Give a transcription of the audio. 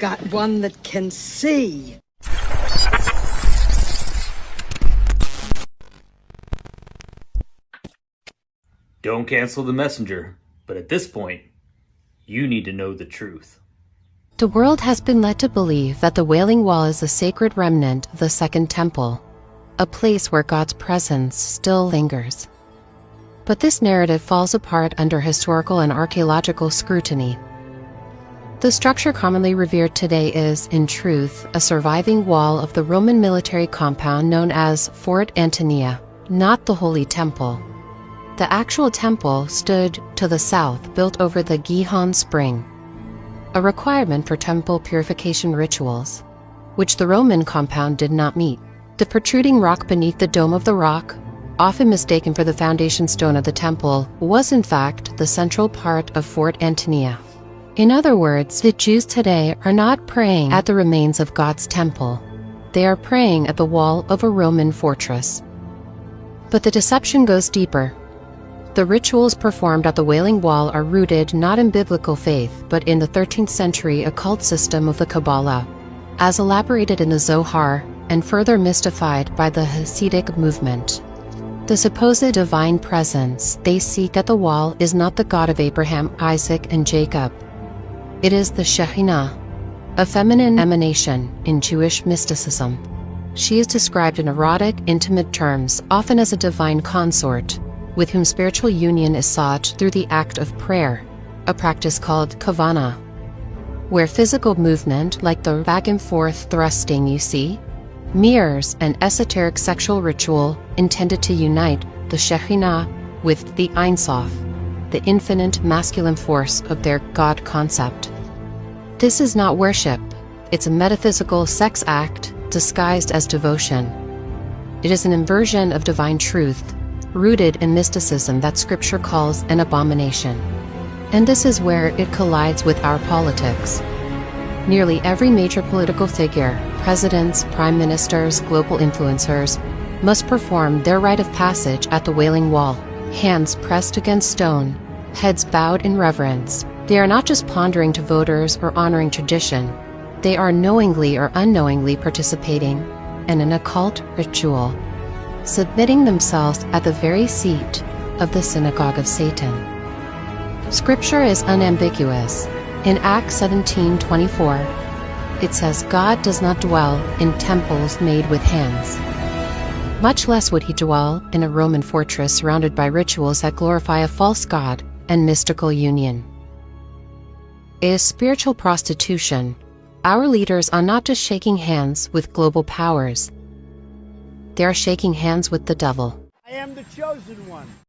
got one that can see. Don't cancel the messenger, but at this point, you need to know the truth. The world has been led to believe that the Wailing Wall is a sacred remnant of the Second Temple, a place where God's presence still lingers. But this narrative falls apart under historical and archaeological scrutiny. The structure commonly revered today is, in truth, a surviving wall of the Roman military compound known as Fort Antonia, not the Holy Temple. The actual temple stood to the south, built over the Gihon Spring, a requirement for temple purification rituals, which the Roman compound did not meet. The protruding rock beneath the dome of the rock, often mistaken for the foundation stone of the temple, was in fact the central part of Fort Antonia. In other words, the Jews today are not praying at the remains of God's temple. They are praying at the wall of a Roman fortress. But the deception goes deeper. The rituals performed at the Wailing Wall are rooted not in biblical faith but in the 13th century occult system of the Kabbalah, as elaborated in the Zohar and further mystified by the Hasidic movement. The supposed divine presence they seek at the wall is not the God of Abraham, Isaac, and Jacob. It is the Shekhinah, a feminine emanation in Jewish mysticism. She is described in erotic, intimate terms, often as a divine consort, with whom spiritual union is sought through the act of prayer, a practice called kavana, where physical movement, like the back and forth thrusting you see, mirrors an esoteric sexual ritual intended to unite the Shekhinah with the Ein Sof, the infinite masculine force of their God concept. This is not worship, it's a metaphysical sex act disguised as devotion. It is an inversion of divine truth, rooted in mysticism that Scripture calls an abomination. And this is where it collides with our politics. Nearly every major political figure, presidents, prime ministers, global influencers, must perform their rite of passage at the Wailing Wall, hands pressed against stone, heads bowed in reverence. They are not just pandering to voters or honoring tradition, they are knowingly or unknowingly participating in an occult ritual, submitting themselves at the very seat of the synagogue of Satan. Scripture is unambiguous. In Acts 17:24, it says, God does not dwell in temples made with hands. Much less would he dwell in a Roman fortress surrounded by rituals that glorify a false god and mystical union. It is spiritual prostitution. Our leaders are not just shaking hands with global powers. They are shaking hands with the devil. I am the chosen one.